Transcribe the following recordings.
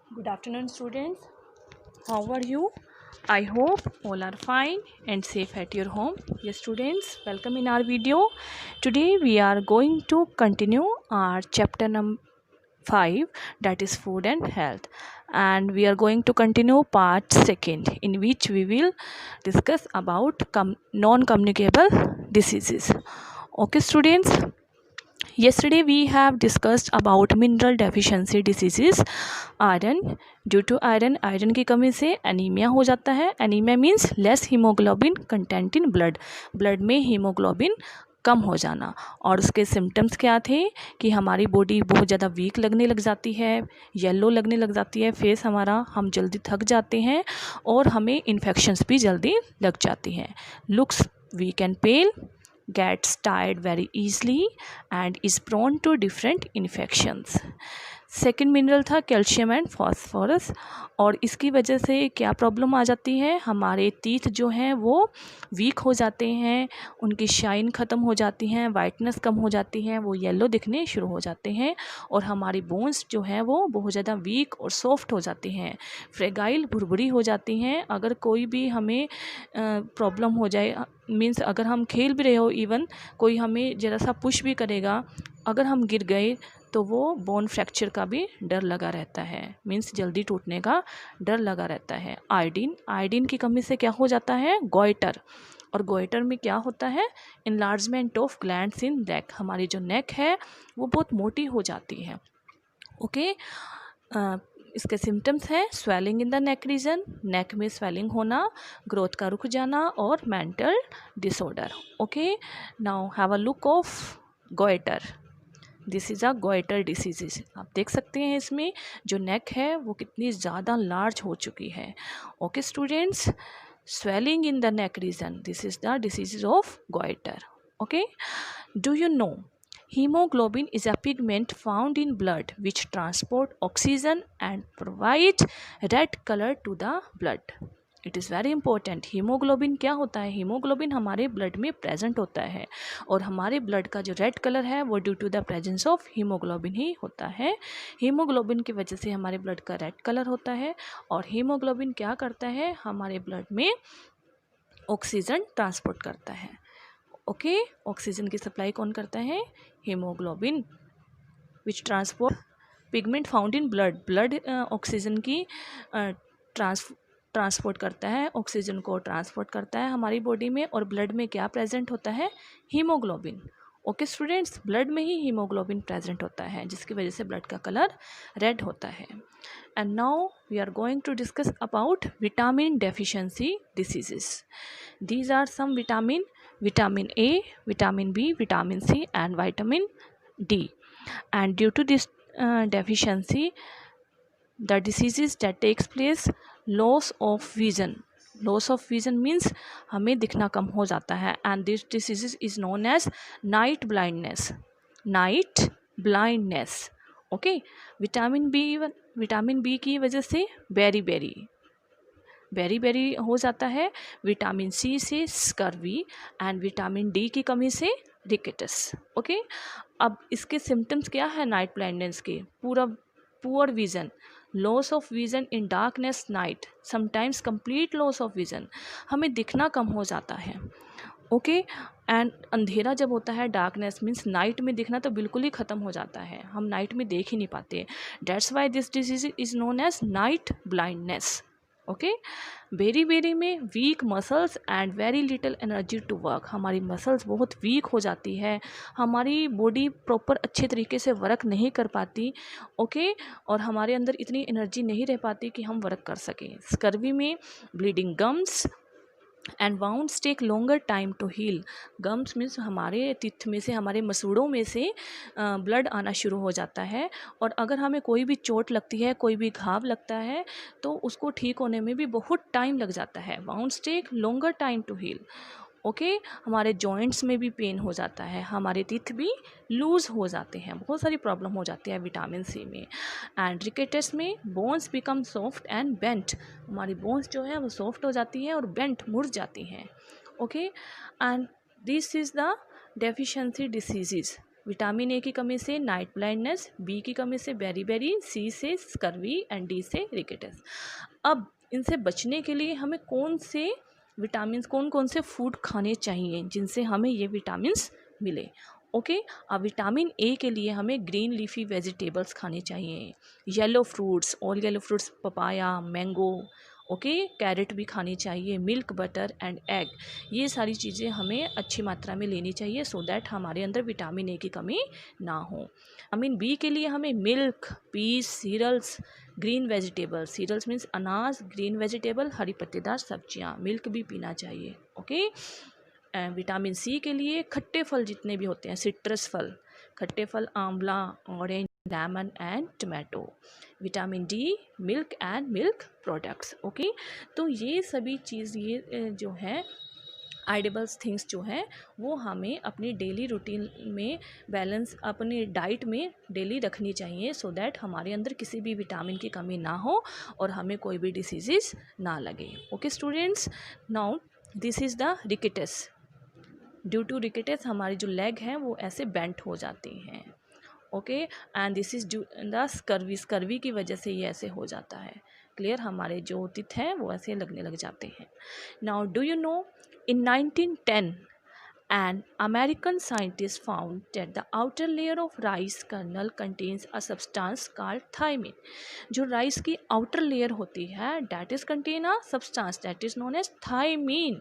Good afternoon, students. How are you? I hope all are fine and safe at your home. Yes, students, welcome in our video. Today we are going to continue our chapter number 5, that is food and health, and we are going to continue part second, in which we will discuss about non-communicable diseases. Okay, students. Yesterday we have discussed about mineral deficiency diseases. Iron, due to iron की कमी से anaemia हो जाता है. Anaemia means less haemoglobin content in blood में haemoglobin कम हो जाना. और उसके सिम्टम्स क्या थे कि हमारी बॉडी बहुत ज़्यादा वीक लगने लग जाती है, येलो लगने लग जाती है फेस हमारा, हम जल्दी थक जाते हैं और हमें इन्फेक्शंस भी जल्दी लग जाती हैं. Looks weak and pale, gets tired very easily and is prone to different infections. Second mineral था कैल्शियम एंड फॉस्फोरस. और इसकी वजह से क्या प्रॉब्लम आ जाती है, हमारे टीथ जो हैं वो वीक हो जाते हैं, उनकी शाइन ख़त्म हो जाती हैं, वाइटनेस कम हो जाती है, वो येलो दिखने शुरू हो जाते हैं और हमारी बोन्स जो हैं वो बहुत ज़्यादा वीक और सॉफ्ट हो जाती हैं, फ्रेगाइल भुरभुरी हो जाती हैं. अगर कोई भी हमें प्रॉब्लम हो जाए, मीन्स अगर हम खेल भी रहे हो, इवन कोई हमें ज़रा सा पुश भी करेगा, अगर हम गिर गए तो वो बोन फ्रैक्चर का भी डर लगा रहता है, मीन्स जल्दी टूटने का डर लगा रहता है. आयोडीन की कमी से क्या हो जाता है, गोइटर. और गोइटर में क्या होता है, इनलार्जमेंट ऑफ ग्लैंड्स इन नेक. हमारी जो नेक है वो बहुत मोटी हो जाती है. ओके. इसके सिम्टम्स हैं swelling in the neck region, neck में स्वेलिंग होना, ग्रोथ का रुक जाना और mental disorder. Okay. Now have a look of goitre. This is a goitre disease. आप देख सकते हैं इसमें जो नेक है वो कितनी ज़्यादा लार्ज हो चुकी है. Okay students, swelling in the neck reason, this is the disease of goitre. Okay. Do you know hemoglobin is a pigment found in blood which transport oxygen and provide red color to the blood. It is very important. Haemoglobin क्या होता है, haemoglobin हमारे blood में present होता है और हमारे blood का जो रेड कलर है वो due to the presence of haemoglobin ही होता है. हीमोग्लोबिन की वजह से हमारे ब्लड का रेड कलर होता है और हीमोग्लोबिन क्या करता है, हमारे ब्लड में ऑक्सीजन ट्रांसपोर्ट करता है. ओके. ऑक्सीजन की सप्लाई कौन करता है, haemoglobin. Which transport pigment found in blood oxygen की ट्रांसपोर्ट करता है, ऑक्सीजन को ट्रांसपोर्ट करता है हमारी बॉडी में. और ब्लड में क्या प्रेजेंट होता है, हीमोग्लोबिन. ओके स्टूडेंट्स, ब्लड में ही हीमोग्लोबिन प्रेजेंट होता है जिसकी वजह से ब्लड का कलर रेड होता है. And now we are going to discuss about vitamin deficiency diseases. These are some vitamin A, vitamin B, vitamin C and vitamin D. And due to this deficiency, the diseases that takes place, loss of vision. Loss of vision means हमें दिखना कम हो जाता है and this disease is known as night blindness. Night blindness. Okay. Vitamin B की वजह से berry हो जाता है, विटामिन सी से स्कर्वी एंड विटामिन डी की कमी से रिकेटस. ओके. अब इसके सिम्टम्स क्या है नाइट ब्लाइंडनेस के, poor vision, loss of vision in darkness night, sometimes complete loss of vision, हमें दिखना कम हो जाता है. ओके. एंड अंधेरा जब होता है, डार्कनेस मीन्स नाइट में दिखना तो बिल्कुल ही ख़त्म हो जाता है, हम नाइट में देख ही नहीं पाते. That's why this disease is known as night blindness. Okay. Beri में weak muscles and very little energy to work. हमारी मसल्स बहुत वीक हो जाती है, हमारी बॉडी प्रॉपर अच्छे तरीके से वर्क नहीं कर पाती. ओके. और हमारे अंदर इतनी एनर्जी नहीं रह पाती कि हम वर्क कर सकें. स्कर्वी में bleeding gums and wounds take longer time to heal. Gums means हमारे टीथ में से, हमारे मसूड़ों में से ब्लड आना शुरू हो जाता है और अगर हमें कोई भी चोट लगती है, कोई भी घाव लगता है तो उसको ठीक होने में भी बहुत टाइम लग जाता है. Wounds take longer time to heal. Okay. हमारे जॉइंट्स में भी पेन हो जाता है, हमारे टीथ भी लूज़ हो जाते हैं, बहुत सारी प्रॉब्लम हो जाती है विटामिन सी में. एंड रिकेटस में bones become soft and bent. हमारी बोन्स जो है वो सॉफ्ट हो जाती है और बेंट मुड़ जाती हैं. Okay. And this is the deficiency diseases. Vitamin A की कमी से नाइट ब्लाइंडनेस, बी की कमी से बेरी, सी से स्कर्वी एंड डी से रिकेटस। अब इनसे बचने के लिए हमें कौन कौन से फूड खाने चाहिए जिनसे हमें ये विटामिन्स मिले। ओके, अब विटामिन ए के लिए हमें ग्रीन लीफी वेजिटेबल्स खाने चाहिए, yellow fruits, all yellow fruits, papaya, mango, okay, carrot भी खानी चाहिए, मिल्क, बटर एंड एग, ये सारी चीज़ें हमें अच्छी मात्रा में लेनी चाहिए सो दैट हमारे अंदर विटामिन ए की कमी ना हो। विटामिन बी के लिए हमें milk, peas, cereals, green vegetable, cereals means अनाज, ग्रीन वेजिटेबल, हरी पत्तेदार सब्जियां, मिल्क भी पीना चाहिए। ओके, विटामिन सी के लिए खट्टे फल जितने भी होते हैं, सिट्रस फल, खट्टे फल, आंवला, orange, lemon and tomato. Vitamin D, milk and milk products. Okay, तो ये सभी चीज़ ये जो है एडिबल्स थिंग्स जो हैं वो हमें अपनी डेली रूटीन में बैलेंस अपनी डाइट में डेली रखनी चाहिए सो दैट हमारे अंदर किसी भी विटामिन की कमी ना हो और हमें कोई भी डिसीज़ ना लगे। Okay students, now this is the rickets. Due to rickets हमारी जो लेग हैं वो ऐसे बेंट हो जाती हैं। Okay, and this is due the scurvy की वजह से ये ऐसे हो जाता है। क्लियर, हमारे जो तित हैं वो ऐसे लगने लग जाते हैं। Now do you know, in 1910 an American scientist found that the outer layer of rice kernel contains a substance called thymine. जो राइस की आउटर लेयर होती है that is contain a substance that is known as thymine,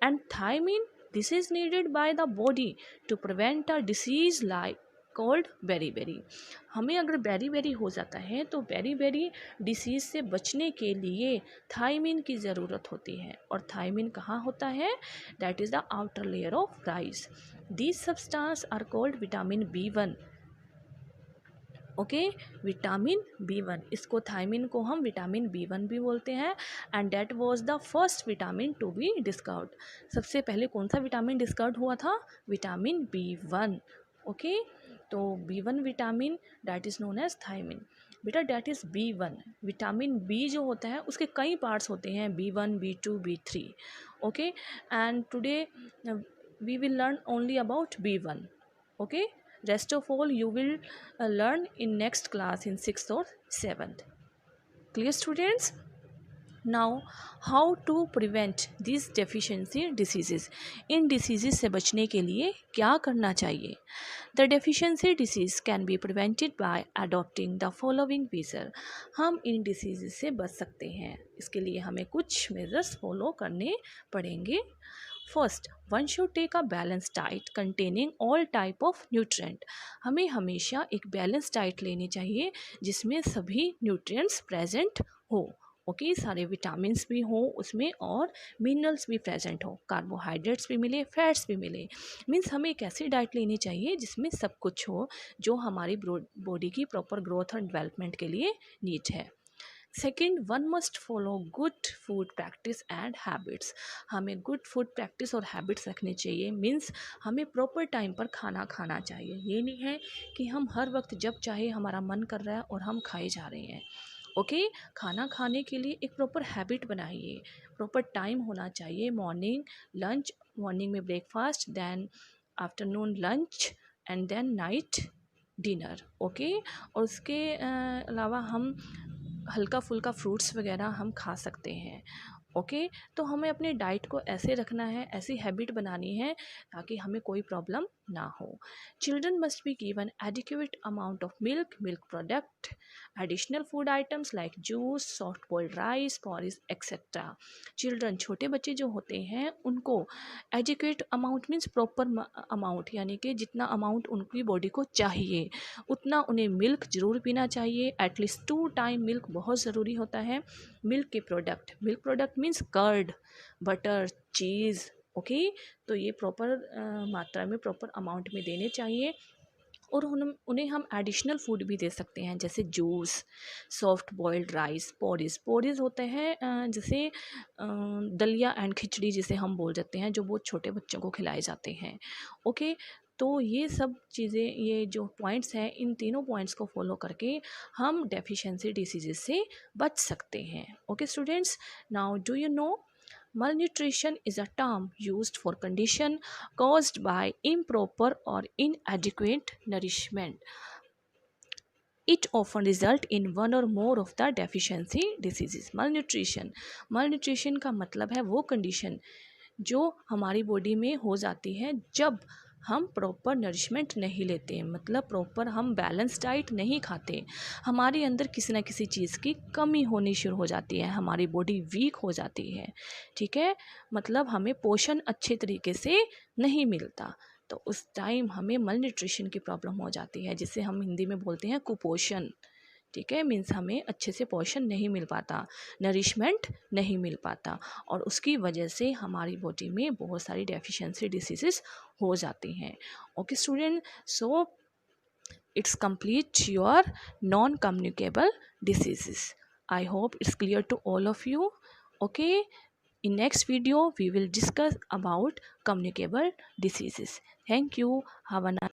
and thymine this is needed by the body to prevent a disease like called beri. हमें अगर berry हो जाता है तो बेरी डिसीज़ से बचने के लिए थायमिन की ज़रूरत होती है, और थायमिन कहाँ होता है, that is the outer layer of rice. These substance are called vitamin B1। Okay, vitamin B1, इसको थायमिन को हम विटामिन B1 भी बोलते हैं, and that was the first vitamin to be discovered. सबसे पहले कौन सा विटामिन डिस्कवर्ड हुआ था, विटामिन B1। ओके, तो B1 vitamin that is known as thiamine. बेटा that is B1। Vitamin B जो होता है उसके कई पार्ट्स होते हैं, B1, B2, B3। Okay, and today we will learn only about B1। Okay, rest of all you will learn in next class in 6th or 7th. Clear students? Now how to prevent these deficiency diseases? In diseases से बचने के लिए क्या करना चाहिए? The deficiency disease can be prevented by adopting the following measure. हम इन diseases से बच सकते हैं, इसके लिए हमें कुछ measures follow करने पड़ेंगे। First, one should take a balance diet containing all type of nutrient. हमें हमेशा एक बैलेंस डाइट लेनी चाहिए जिसमें सभी न्यूट्रिएंट्स प्रेजेंट हो। ओके, सारे विटामिन्स भी हो उसमें और मिनरल्स भी प्रेजेंट हो, कार्बोहाइड्रेट्स भी मिले, फैट्स भी मिले। मीन्स हमें एक ऐसी डाइट लेनी चाहिए जिसमें सब कुछ हो जो हमारी बॉडी की प्रॉपर ग्रोथ और डेवलपमेंट के लिए नीड है। Second, one must follow good food practice and habits. हमें गुड फूड प्रैक्टिस और हैबिट्स रखनी चाहिए। मीन्स हमें प्रॉपर टाइम पर खाना खाना चाहिए। ये नहीं है कि हम हर वक्त जब चाहे हमारा मन कर रहा है और हम खाए जा रहे हैं। ओके, खाना खाने के लिए एक प्रॉपर हैबिट बनाइए, प्रॉपर टाइम होना चाहिए। मॉर्निंग लंच, मॉर्निंग में breakfast, then afternoon lunch and then night dinner. Okay, और उसके अलावा हम हल्का फुल्का फ्रूट्स वगैरह हम खा सकते हैं। ओके, तो हमें अपने डाइट को ऐसे रखना है, ऐसी हैबिट बनानी है ताकि हमें कोई प्रॉब्लम ना हो। Children must be given adequate amount of milk, milk product, additional food items like juice, soft boiled rice, porridge etcetera. Children, छोटे बच्चे जो होते हैं उनको adequate amount means proper amount, यानी कि जितना अमाउंट उनकी बॉडी को चाहिए उतना उन्हें मिल्क ज़रूर पीना चाहिए। एटलीस्ट 2 टाइम मिल्क बहुत ज़रूरी होता है। मिल्क के product, milk product means curd, butter, cheese. Okay, तो ये प्रॉपर मात्रा में, प्रॉपर अमाउंट में देने चाहिए। और उन्हें हम एडिशनल फूड भी दे सकते हैं जैसे juice, soft boiled rice, porridge होते हैं जैसे दलिया एंड खिचड़ी जिसे हम बोल देते हैं, जो बहुत छोटे बच्चों को खिलाए जाते हैं। ओके, तो ये सब चीज़ें, ये जो पॉइंट्स हैं, इन तीनों पॉइंट्स को फॉलो करके हम डेफिशिएंसी डिसीजेस से बच सकते हैं। Okay students, now do you know Malnutrition is a term used for condition caused by improper or inadequate nourishment. It often results in one or more of the deficiency diseases. Malnutrition का मतलब है वो condition जो हमारी body में हो जाती है जब हम प्रॉपर नरिशमेंट नहीं लेते हैं, मतलब प्रॉपर हम बैलेंस डाइट नहीं खाते, हमारे अंदर किसी ना किसी चीज़ की कमी होनी शुरू हो जाती है, हमारी बॉडी वीक हो जाती है, ठीक है, मतलब हमें पोषण अच्छे तरीके से नहीं मिलता, तो उस टाइम हमें मलन्यूट्रिशन की प्रॉब्लम हो जाती है, जिसे हम हिंदी में बोलते हैं कुपोषण, ठीक है, मीन्स हमें अच्छे से पोषण नहीं मिल पाता, नरिशमेंट नहीं मिल पाता, और उसकी वजह से हमारी बॉडी में बहुत सारी डेफिशिएंसी डिसीजेस हो जाती हैं. Okay student, so it's complete your non-communicable diseases. I hope it's clear to all of you. Okay, in next video we will discuss about communicable diseases. Thank you. Have a nice